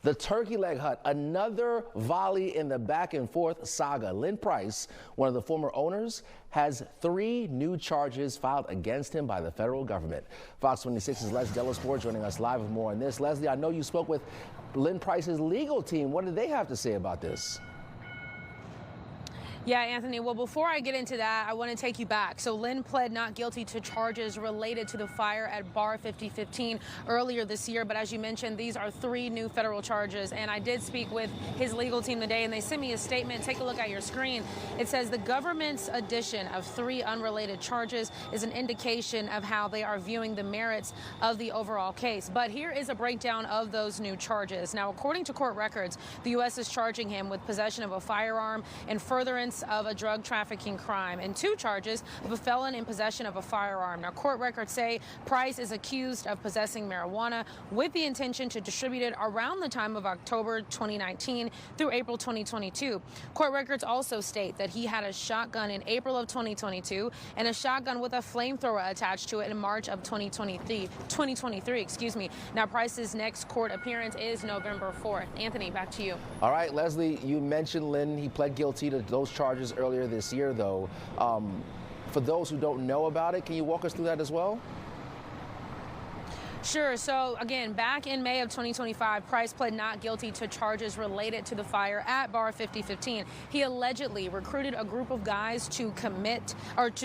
The turkey leg hut, another volley in the back and forth saga. Lynn Price, one of the former owners, has 3 new charges filed against him by the federal government. Fox 26's Leslie Delasport joining us live with more on this. Leslie, I know you spoke with Lynn Price's legal team. What did they have to say about this? Yeah, Anthony. Well, before I get into that, I want to take you back. So Lynn pled not guilty to charges related to the fire at Bar 5015 earlier this year. But as you mentioned, these are 3 new federal charges. And I did speak with his legal team today, and they sent me a statement. Take a look at your screen. It says the government's addition of 3 unrelated charges is an indication of how they are viewing the merits of the overall case. But here is a breakdown of those new charges. Now, according to court records, the U.S. is charging him with possession of a firearm and furtherance of a drug trafficking crime, and 2 charges of a felon in possession of a firearm. Now, court records say Price is accused of possessing marijuana with the intention to distribute it around the time of October 2019 through April 2022. Court records also state that he had a shotgun in April of 2022 and a shotgun with a flamethrower attached to it in March of 2023. Excuse me. Now, Price's next court appearance is November 4th. Anthony, back to you. All right, Leslie, you mentioned Lynn. He pled guilty to those charges earlier this year, though. For those who don't know about it, can you walk us through that as well? Sure. So, again, back in May of 2025, Price pled not guilty to charges related to the fire at Bar 5015. He allegedly recruited a group of guys to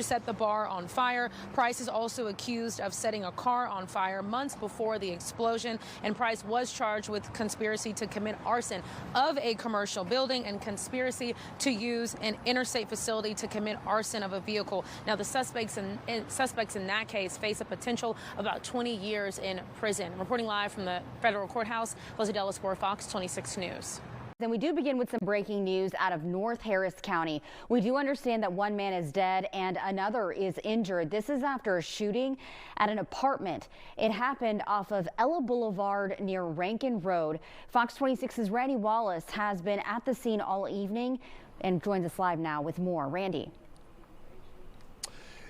set the bar on fire. Price is also accused of setting a car on fire months before the explosion, and Price was charged with conspiracy to commit arson of a commercial building and conspiracy to use an interstate facility to commit arson of a vehicle. Now, the suspects in that case face a potential of about 20 years in prison. Reporting live from the federal courthouse, Leslie Delasport, Fox 26 News. Then we do begin with some breaking news out of North Harris County. We do understand that 1 man is dead and another is injured. This is after a shooting at an apartment. It happened off of Ella Boulevard near Rankin Road. Fox 26's Randy Wallace has been at the scene all evening and joins us live now with more. Randy.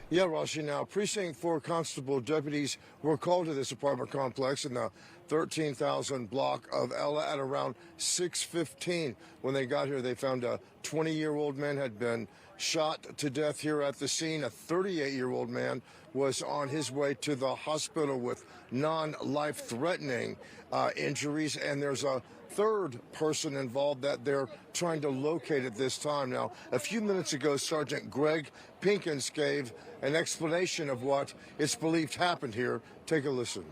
Yeah, Rashi, now Precinct 4 constable deputies were called to this apartment complex in the 13,000 block of Ella at around 6:15. When they got here, they found a 20-year-old man had been shot to death here at the scene. A 38-year-old man was on his way to the hospital with non-life-threatening injuries, and there's a 3rd person involved that they're trying to locate at this time. Now, a few minutes ago, Sergeant Greg Pinkins gave an explanation of what it's believed happened here. Take a listen.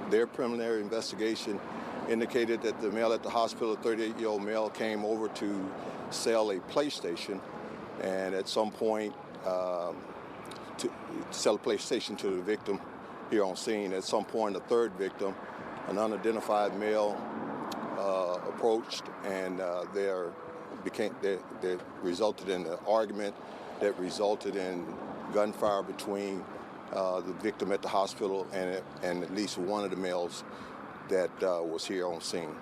Their preliminary investigation indicated that the male at the hospital, a 38-year-old male, came over to sell a PlayStation, and at some point to sell a PlayStation to the victim here on scene. At some point, a 3rd victim, an unidentified male, approached, and there resulted in an argument that resulted in gunfire between the victim at the hospital and at least one of the males that was here on scene.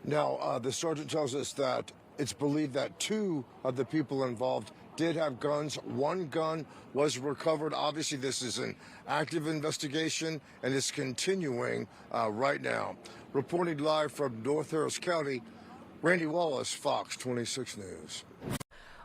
Now, the sergeant tells us that it's believed that 2 of the people involved did have guns. 1 gun was recovered. Obviously, this is an active investigation and it's continuing right now. Reporting live from North Harris County, Randy Wallace, Fox 26 News.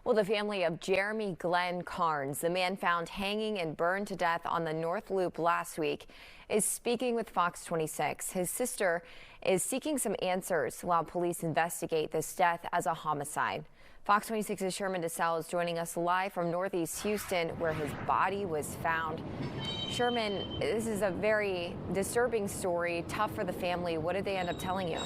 Well, the family of Jeremy Glenn Carnes, the man found hanging and burned to death on the North Loop last week, is speaking with Fox 26. His sister is seeking some answers while police investigate this death as a homicide. Fox 26's Sherman DeSalle is joining us live from Northeast Houston, where his body was found. Sherman, this is a very disturbing story, tough for the family. What did they end up telling you?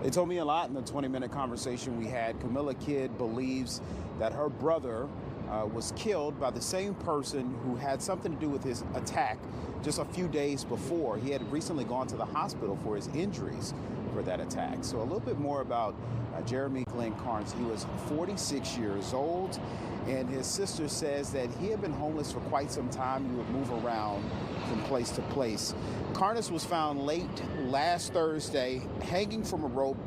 They told me a lot in the 20-minute conversation we had. Camilla Kidd believes that her brother was killed by the same person who had something to do with his attack just a few days before. He had recently gone to the hospital for his injuries for that attack. So a little bit more about Jeremy Glenn Carnes. He was 46 years old, and his sister says that he had been homeless for quite some time. He would move around from place to place. Carnes was found late last Thursday hanging from a rope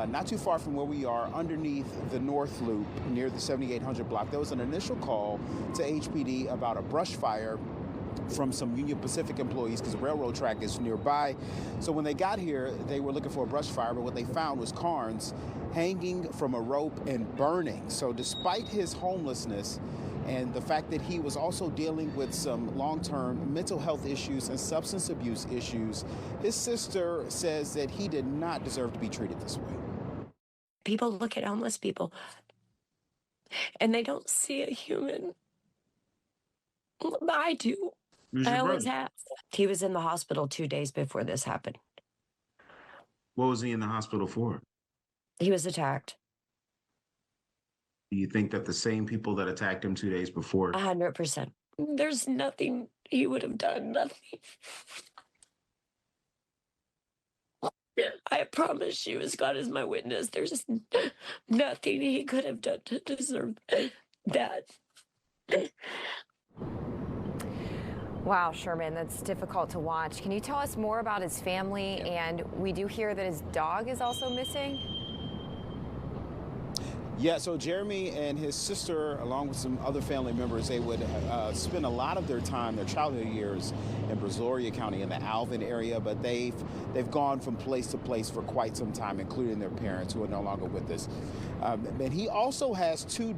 not too far from where we are, underneath the North Loop near the 7800 block. There was an initial call to HPD about a brush fire from some Union Pacific employees because the railroad track is nearby. So when they got here, they were looking for a brush fire, but what they found was Carnes hanging from a rope and burning. So despite his homelessness and the fact that he was also dealing with some long-term mental health issues and substance abuse issues, his sister says that he did not deserve to be treated this way. People look at homeless people and they don't see a human. I do. I always have. He was in the hospital 2 days before this happened. What was he in the hospital for? He was attacked. Do you think that the same people that attacked him 2 days before? 100%. There's nothing he would have done. Nothing. I promise you, as God is my witness, there's nothing he could have done to deserve that. Wow, Sherman, that's difficult to watch. Can you tell us more about his family? And we do hear that his dog is also missing. Yeah, so Jeremy and his sister, along with some other family members, they would spend a lot of their time, their childhood years, in Brazoria County in the Alvin area, but they've gone from place to place for quite some time, including their parents, who are no longer with us. And he also has two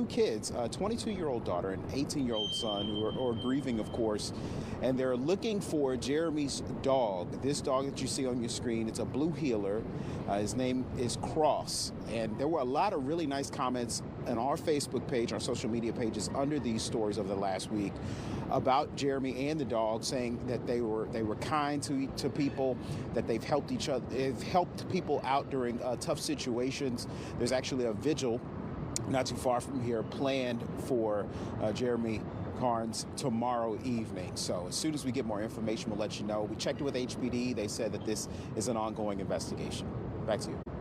kids, a 22-year-old daughter and an 18-year-old son, who are grieving, of course, and they're looking for Jeremy's dog. This dog that you see on your screen, it's a blue heeler. His name is Cross, and there were a lot of really nice comments on our Facebook page, our social media pages under these stories over the last week about Jeremy and the dog, saying that they were kind to people, that they've helped each other, they've helped people out during tough situations. There's actually a vigil not too far from here planned for Jeremy Carnes tomorrow evening. So as soon as we get more information, we'll let you know. We checked it with HPD. They said that this is an ongoing investigation. Back to you.